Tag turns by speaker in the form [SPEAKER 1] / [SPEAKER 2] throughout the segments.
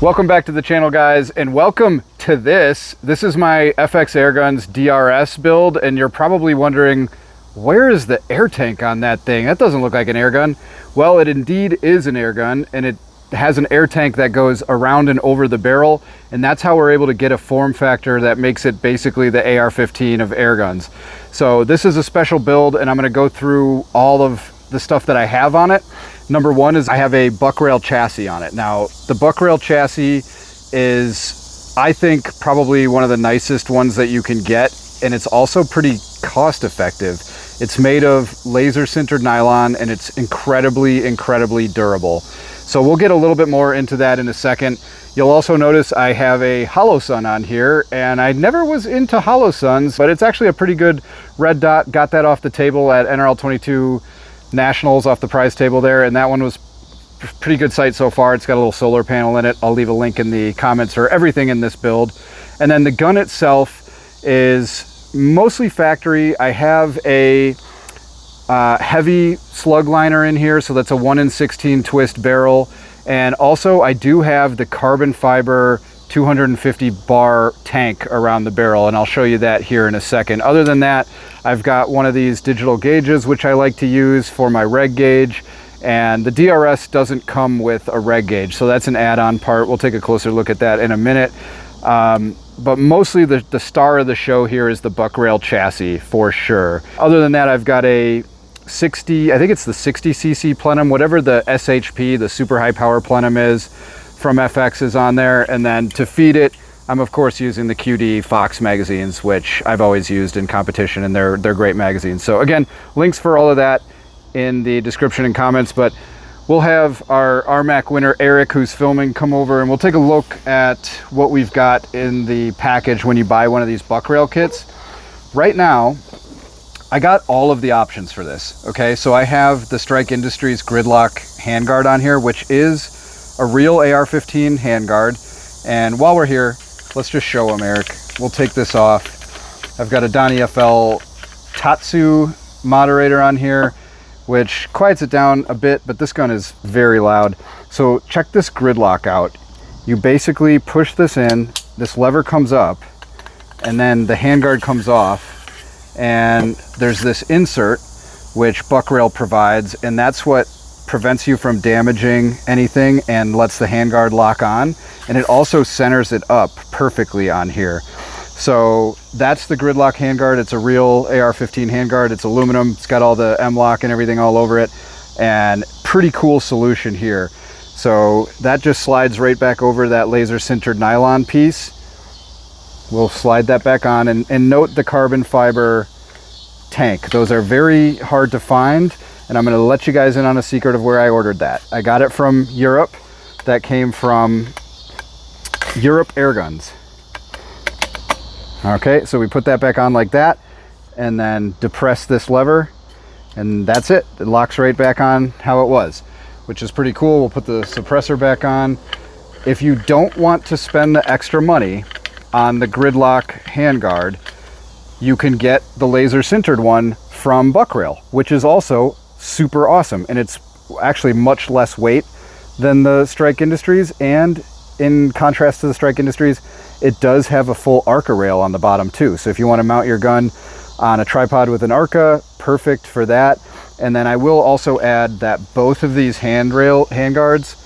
[SPEAKER 1] Welcome back to the channel, guys, and welcome to this. This is my FX Airguns DRS build, and you're probably wondering, where is the air tank on that thing? That doesn't look like an air gun. Well, it indeed is an air gun, and it has an air tank that goes around and over the barrel, and that's how we're able to get a form factor that makes it basically the AR-15 of air guns. So this is a special build, and I'm going to go through all of the stuff that I have on it. Number one is I have a buck rail chassis on it. Now, the buck rail chassis is, I think, probably one of the nicest ones that you can get, and it's also pretty cost effective. It's made of laser sintered nylon, and it's incredibly durable. So we'll get a little bit more into that in a second. You'll also notice I have a hollow sun on here, and I never was into hollow suns, but it's actually a pretty good red dot. Got that off the table at NRL 22 Nationals, off the prize table there, and that one was pretty good sight so far. It's got a little solar panel in it. I'll leave a link in the comments for everything in this build. And then the gun itself is mostly factory. I have a heavy slug liner in here, so that's a 1 in 16 twist barrel. And also I do have the carbon fiber 250 bar tank around the barrel, and I'll show you that here in a second. Other than that, I've got one of these digital gauges, which I like to use for my reg gauge, and the DRS doesn't come with a reg gauge, so that's an add-on part. We'll take a closer look at that in a minute. But mostly the star of the show here is the buck rail chassis for sure. Other than that, I've got a 60, I think it's the 60cc plenum, whatever the SHP, the super high power plenum is from FX is on there. And then to feed it, I'm of course using the QD Fox magazines, which I've always used in competition, and they're great magazines. So again, links for all of that in the description and comments, but we'll have our RMAC winner, Eric, who's filming, come over and we'll take a look at what we've got in the package when you buy one of these buck rail kits. Right now, I got all of the options for this, okay? So I have the Strike Industries Gridlock handguard on here, which is a real AR-15 handguard. And while we're here, let's just show them, Eric. We'll take this off. I've got a Donnie FL Tatsu moderator on here, which quiets it down a bit, but this gun is very loud. So check this gridlock out. You basically push this in, this lever comes up, and then the handguard comes off, and there's this insert which buck rail provides, and that's what prevents you from damaging anything and lets the handguard lock on. And it also centers it up perfectly on here. So that's the gridlock handguard. It's a real AR-15 handguard. It's aluminum. It's got all the M-lock and everything all over it, and pretty cool solution here. So that just slides right back over that laser sintered nylon piece. We'll slide that back on, and note the carbon fiber tank. Those are very hard to find, and I'm going to let you guys in on a secret of where I ordered that. I got it from Europe. That came from Europe Airguns. Okay, so we put that back on like that, and then depress this lever, and that's it. It locks right back on how it was, which is pretty cool. We'll put the suppressor back on. If you don't want to spend the extra money on the gridlock handguard, you can get the laser sintered one from buck rail, which is also super awesome, and it's actually much less weight than the Strike Industries, and in contrast to the Strike Industries, it does have a full ARCA rail on the bottom too. So if you want to mount your gun on a tripod with an ARCA, perfect for that. And then I will also add that both of these handguards,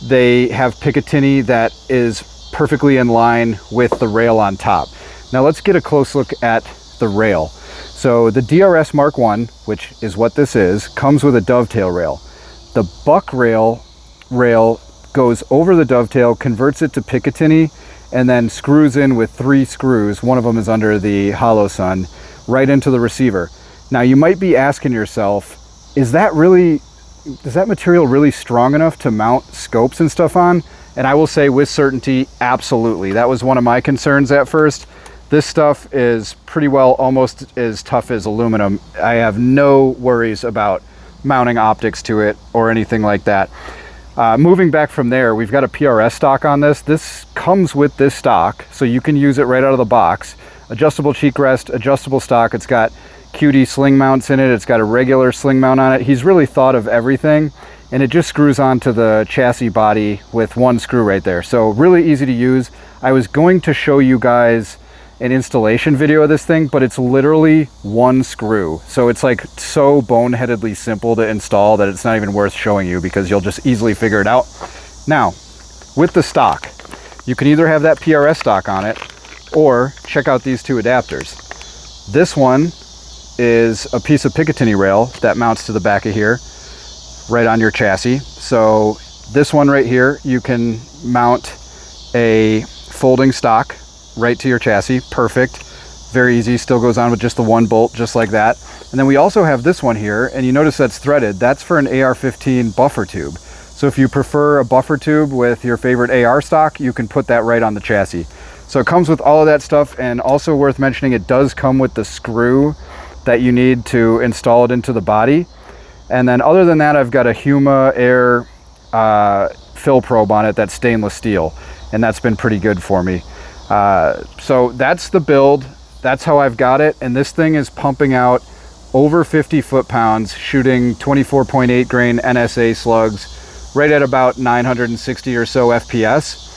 [SPEAKER 1] they have Picatinny that is perfectly in line with the rail on top. Now let's get a close look at the rail. So the DRS Mark 1, which is what this is, comes with a dovetail rail. The buck rail goes over the dovetail, converts it to Picatinny, and then screws in with 3 screws. One of them is under the hollow sun, right into the receiver. Now you might be asking yourself, is that material really strong enough to mount scopes and stuff on? And I will say with certainty, absolutely. That was one of my concerns at first. This stuff is pretty well almost as tough as aluminum. I have no worries about mounting optics to it or anything like that. Moving back from there, we've got a PRS stock on this. This comes with this stock, so you can use it right out of the box. Adjustable cheek rest, adjustable stock. It's got QD sling mounts in it. It's got a regular sling mount on it. He's really thought of everything. and it just screws onto the chassis body with one screw right there. So really easy to use. I was going to show you guys an installation video of this thing, but it's literally one screw. So it's like so boneheadedly simple to install that it's not even worth showing you, because you'll just easily figure it out. Now, with the stock, you can either have that PRS stock on it, or check out these two adapters. This one is a piece of Picatinny rail that mounts to the back of here, right on your chassis. So this one right here, you can mount a folding stock right to your chassis. Perfect, very easy, still goes on with just the one bolt, just like that. And then we also have this one here, and you notice that's threaded. That's for an AR-15 buffer tube. So if you prefer a buffer tube with your favorite AR stock, you can put that right on the chassis. So it comes with all of that stuff, and also worth mentioning, it does come with the screw that you need to install it into the body. And then other than that, I've got a Huma Air fill probe on it that's stainless steel, and that's been pretty good for me. So that's the build. That's how I've got it. And this thing is pumping out over 50 foot-pounds, shooting 24.8 grain NSA slugs, right at about 960 or so FPS.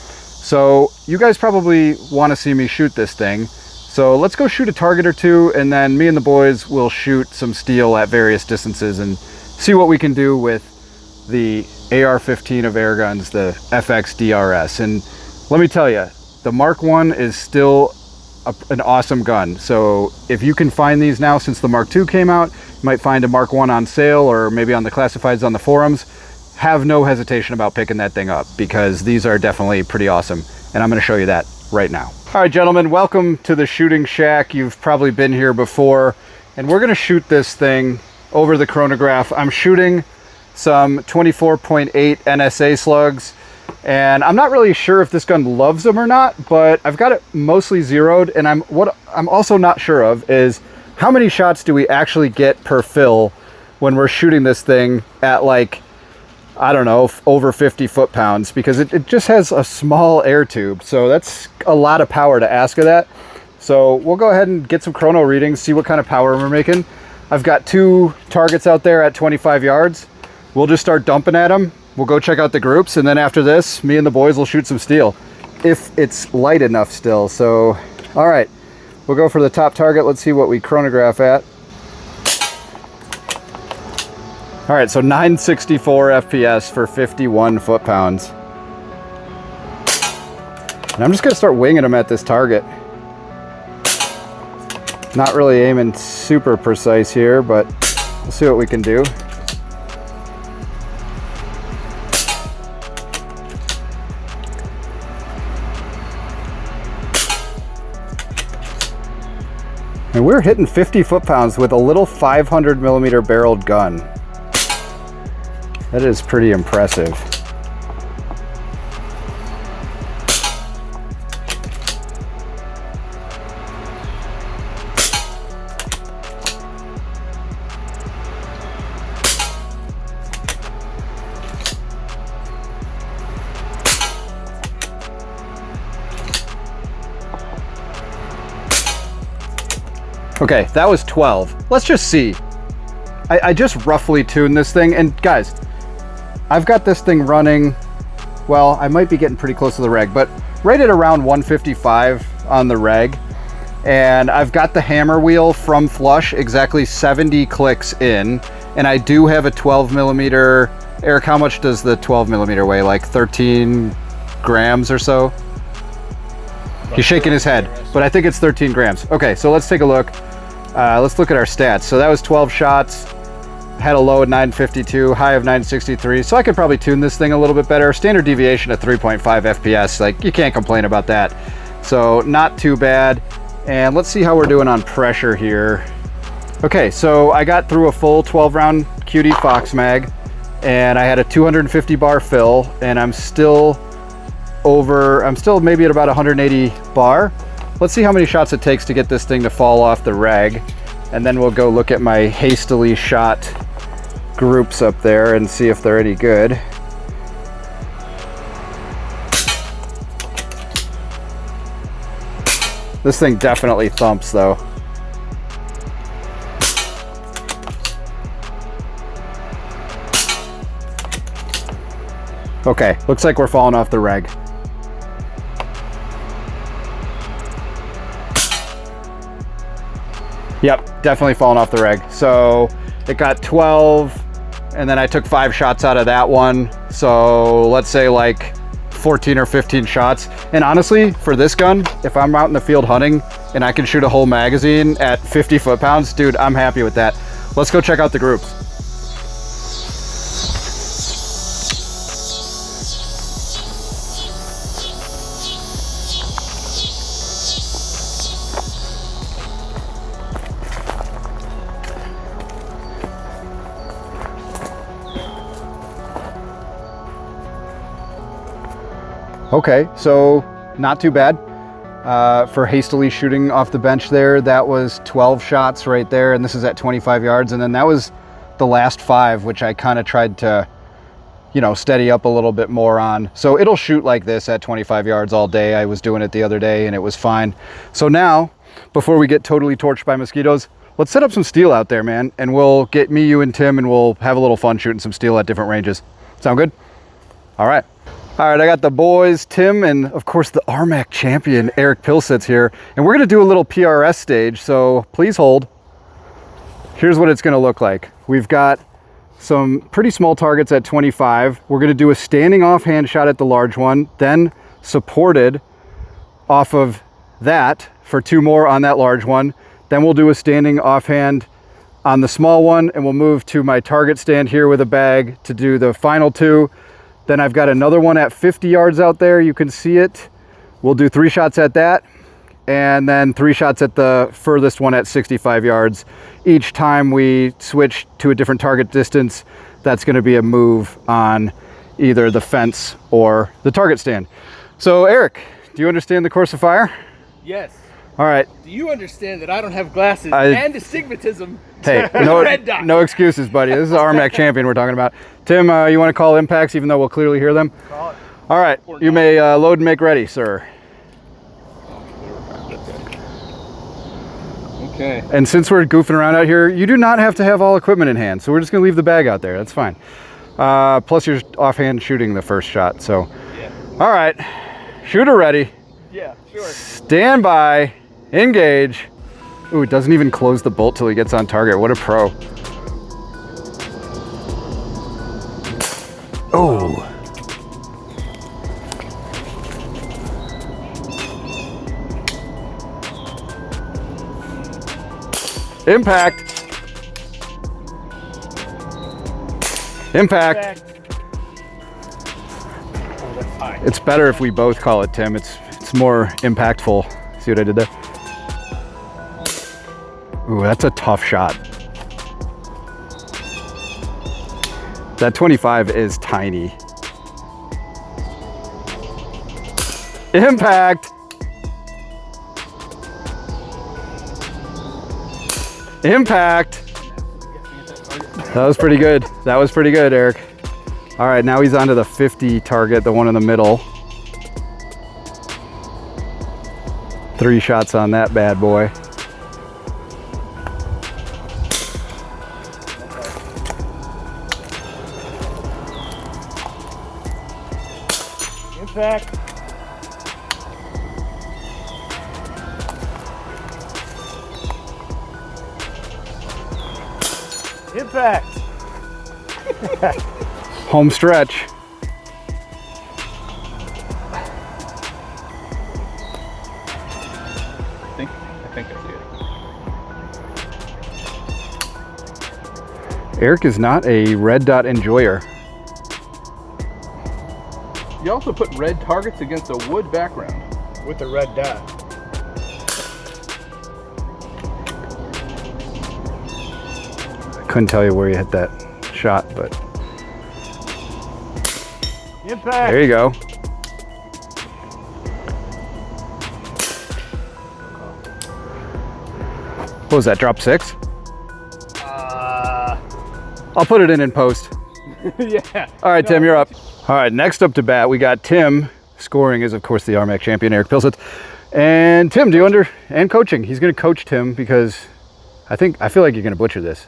[SPEAKER 1] So you guys probably want to see me shoot this thing. So let's go shoot a target or two, and then me and the boys will shoot some steel at various distances and see what we can do with the AR-15 of Airguns, the FX DRS. And let me tell you, the Mark 1 is still an awesome gun. So if you can find these now, since the Mark 2 came out, you might find a Mark 1 on sale, or maybe on the classifieds on the forums. Have no hesitation about picking that thing up, because these are definitely pretty awesome. And I'm going to show you that right now. All right, gentlemen, welcome to the shooting shack. You've probably been here before, and we're going to shoot this thing over the chronograph. I'm shooting some 24.8 NSA slugs, and I'm not really sure if this gun loves them or not, but I've got it mostly zeroed. And what I'm also not sure of is how many shots do we actually get per fill when we're shooting this thing at, like, I don't know, over 50 foot-pounds, because it just has a small air tube. So that's a lot of power to ask of that. So we'll go ahead and get some chrono readings, see what kind of power we're making. I've got two targets out there at 25 yards. We'll just start dumping at them. We'll go check out the groups, and then after this, me and the boys will shoot some steel, if it's light enough still. So, all right, we'll go for the top target. Let's see what we chronograph at. All right, so 964 FPS for 51 foot-pounds. And I'm just gonna start winging them at this target. Not really aiming super precise here, but we'll see what we can do. And we're hitting 50 foot-pounds with a little 500 millimeter barreled gun. That is pretty impressive. Okay, that was 12. Let's just see. I just roughly tuned this thing, and guys, I've got this thing running, well, I might be getting pretty close to the reg, but right at around 155 on the reg. And I've got the hammer wheel from flush exactly 70 clicks in, and I do have a 12 millimeter. Eric, how much does the 12 millimeter weigh? Like 13 grams or so? He's shaking his head, but I think it's 13 grams. Okay, so let's take a look. Let's look at our stats. So that was 12 shots, had a low of 952, high of 963. So I could probably tune this thing a little bit better. Standard deviation at 3.5 FPS, like, you can't complain about that. So not too bad. And let's see how we're doing on pressure here. Okay, so I got through a full 12 round QD Fox mag, and I had a 250 bar fill, and I'm still maybe at about 180 bar. Let's see how many shots it takes to get this thing to fall off the reg, and then we'll go look at my hastily shot groups up there and see if they're any good. This thing definitely thumps though. Okay, looks like we're falling off the reg. Yep, definitely falling off the reg. So it got 12, and then I took 5 shots out of that one. So let's say like 14 or 15 shots. And honestly, for this gun, if I'm out in the field hunting and I can shoot a whole magazine at 50 foot-pounds, dude, I'm happy with that. Let's go check out the groups. Okay, so not too bad for hastily shooting off the bench there. That was 12 shots right there, and this is at 25 yards. And then that was the last 5, which I kind of tried to, you know, steady up a little bit more on. So it'll shoot like this at 25 yards all day. I was doing it the other day and it was fine. So now, before we get totally torched by mosquitoes, let's set up some steel out there, man. And we'll get me, you, and Tim, and we'll have a little fun shooting some steel at different ranges. Sound good? All right. All right, I got the boys, Tim, and of course the RMAC champion, Eric Pilsitz here. And we're gonna do a little PRS stage, so please hold. Here's what it's gonna look like. We've got some pretty small targets at 25. We're gonna do a standing offhand shot at the large one, then supported off of that for 2 more on that large one. Then we'll do a standing offhand on the small one, and we'll move to my target stand here with a bag to do the final 2. Then I've got another one at 50 yards out there. You can see it. We'll do 3 shots at that, and then 3 shots at the furthest one at 65 yards. Each time we switch to a different target distance, that's gonna be a move on either the fence or the target stand. So Eric, do you understand the course of fire?
[SPEAKER 2] Yes.
[SPEAKER 1] All right.
[SPEAKER 2] Do you understand that I don't have glasses and astigmatism?
[SPEAKER 1] Hey, no excuses, buddy. This is the RMAC champion we're talking about. Tim, you want to call impacts even though we'll clearly hear them?
[SPEAKER 2] Call it.
[SPEAKER 1] All right, you may load and make ready, sir.
[SPEAKER 2] Okay.
[SPEAKER 1] And since we're goofing around out here, you do not have to have all equipment in hand, so we're just going to leave the bag out there. That's fine. Plus, you're offhand shooting the first shot, so.
[SPEAKER 2] Yeah.
[SPEAKER 1] All right, shooter ready.
[SPEAKER 2] Yeah, sure.
[SPEAKER 1] Stand by, engage. Ooh, it doesn't even close the bolt till he gets on target. What a pro. Oh. Impact. Impact.
[SPEAKER 2] Oh, that's high.
[SPEAKER 1] It's better if we both call it, Tim. It's more impactful. See what I did there? Ooh, that's a tough shot. That 25 is tiny. Impact. Impact. That was pretty good. That was pretty good, Eric. All right, now he's onto the 50 target, the one in the middle. 3 shots on that bad boy.
[SPEAKER 2] Impact. Impact.
[SPEAKER 1] Home stretch.
[SPEAKER 2] I think I see it.
[SPEAKER 1] Eric is not a red dot enjoyer.
[SPEAKER 2] You also put red targets against a wood background.
[SPEAKER 3] With the red dot.
[SPEAKER 1] Couldn't tell you where you hit that shot, but
[SPEAKER 2] Impact.
[SPEAKER 1] there you go. What was that, drop 6? I'll put it in post.
[SPEAKER 2] Yeah.
[SPEAKER 1] All right, Tim, you're up. All right, next up to bat, we got Tim. Scoring is, of course, the RMAC champion, Eric Pilsitz. And Tim, and coaching. He's gonna coach Tim because I feel like you're gonna butcher this.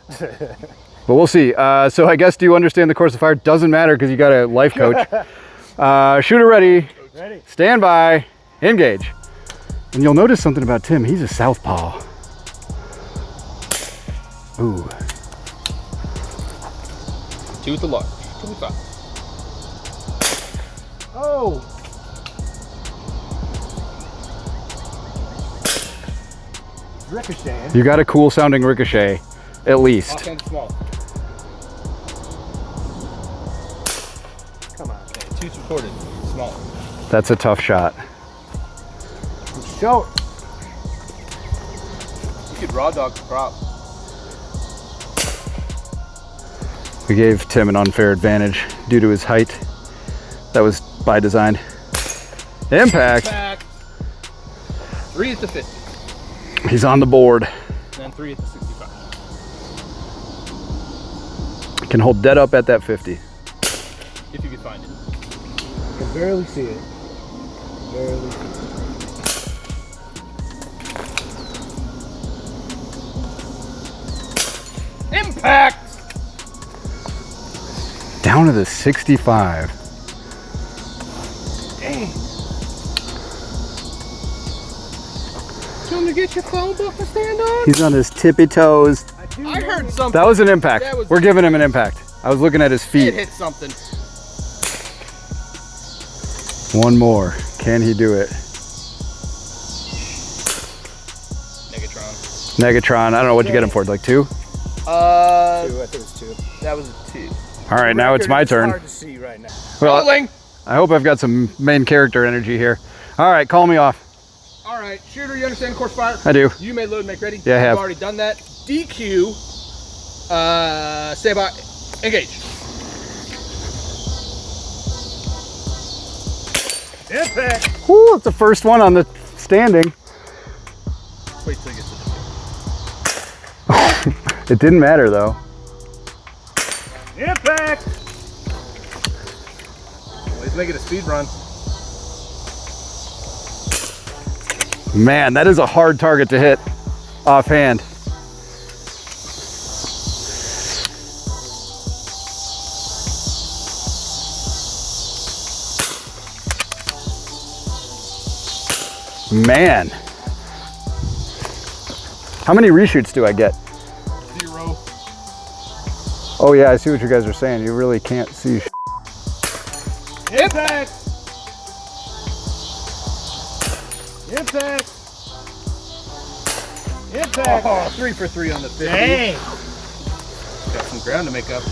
[SPEAKER 1] But we'll see. So I guess, do you understand the course of fire? Doesn't matter because you got a life coach. Shooter ready.
[SPEAKER 3] Ready.
[SPEAKER 1] Stand by. Engage. And you'll notice something about Tim. He's a southpaw. Ooh.
[SPEAKER 2] 2 with the large. 25.
[SPEAKER 3] Oh. Ricochet.
[SPEAKER 1] You got a cool sounding ricochet, at least.
[SPEAKER 2] Offhand small.
[SPEAKER 3] Come on.
[SPEAKER 2] Okay, 2's recorded. Small.
[SPEAKER 1] That's a tough shot.
[SPEAKER 3] Show it.
[SPEAKER 2] You could raw dog the prop.
[SPEAKER 1] We gave Tim an unfair advantage due to his height. That was by design. Impact.
[SPEAKER 2] Back. 3 at the 50.
[SPEAKER 1] He's on the board.
[SPEAKER 2] And then 3 at the 65.
[SPEAKER 1] Can hold dead up at that 50.
[SPEAKER 2] If you could find it.
[SPEAKER 3] I can barely see it. Barely see it.
[SPEAKER 2] Impact!
[SPEAKER 1] Down to the 65.
[SPEAKER 3] Dang.
[SPEAKER 2] Tell him to get your phone book to stand on.
[SPEAKER 1] He's on his tippy toes.
[SPEAKER 2] I heard something.
[SPEAKER 1] That was an impact.
[SPEAKER 2] That was-
[SPEAKER 1] We're giving him an impact. I was looking at his
[SPEAKER 2] It
[SPEAKER 1] feet.
[SPEAKER 2] hit something.
[SPEAKER 1] One more. Can he do it?
[SPEAKER 2] Negatron.
[SPEAKER 1] Negatron. I don't know what you get him for. Like 2?
[SPEAKER 3] 2, I think it's 2.
[SPEAKER 2] That was a 2.
[SPEAKER 1] All right, now it's my turn.
[SPEAKER 3] Hard to see right now.
[SPEAKER 1] Well,
[SPEAKER 2] Rolling.
[SPEAKER 1] I hope I've got some main character energy here. All right, call me off.
[SPEAKER 2] All right, shooter, you understand course fire?
[SPEAKER 1] I do.
[SPEAKER 2] You may load, make ready.
[SPEAKER 1] Yeah, I have.
[SPEAKER 2] I've already done that. DQ. Stay by. Engage.
[SPEAKER 3] Impact.
[SPEAKER 1] Whoo, it's the first one on the standing.
[SPEAKER 2] Wait till you get to the
[SPEAKER 1] It didn't matter though.
[SPEAKER 3] Impact.
[SPEAKER 2] Well, he's making a speed run.
[SPEAKER 1] Man, that is a hard target to hit offhand. Man. How many reshoots do I get?
[SPEAKER 2] 0.
[SPEAKER 1] Oh yeah, I see what you guys are saying. You really can't see.
[SPEAKER 3] Impact. Impact. Impact.
[SPEAKER 2] Oh, 3 for 3 on the 50.
[SPEAKER 3] Dang.
[SPEAKER 2] Got some ground to make up.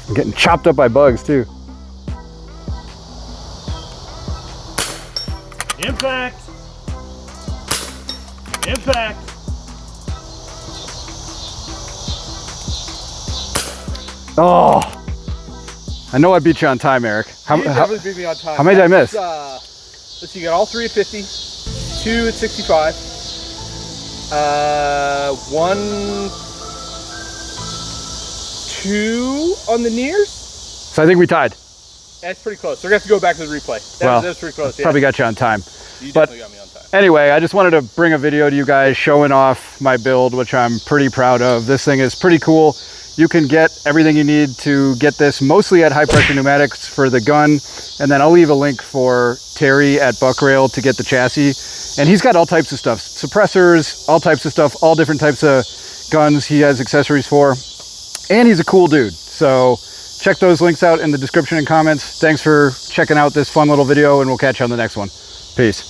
[SPEAKER 1] I'm getting chopped up by bugs too.
[SPEAKER 3] Impact. Impact.
[SPEAKER 1] Oh, I know I beat you on time, Eric.
[SPEAKER 2] You definitely beat me on time.
[SPEAKER 1] how many did I miss?
[SPEAKER 2] Let's see, you got all 3 at 50, 2 at 65, 1, 2 on the nears.
[SPEAKER 1] So I think we tied.
[SPEAKER 2] That's pretty close. So we're going to have to go back to the replay. That's pretty close. Yeah.
[SPEAKER 1] Probably got you on time.
[SPEAKER 2] You
[SPEAKER 1] but-
[SPEAKER 2] definitely got me on time.
[SPEAKER 1] Anyway, I just wanted to bring a video to you guys showing off my build, which I'm pretty proud of. This thing is pretty cool. You can get everything you need to get this mostly at High Pressure Pneumatics for the gun. And then I'll leave a link for Terry at Buckrail to get the chassis. And he's got all types of stuff, suppressors, all types of stuff, all different types of guns he has accessories for. And he's a cool dude. So check those links out in the description and comments. Thanks for checking out this fun little video, and we'll catch you on the next one. Peace.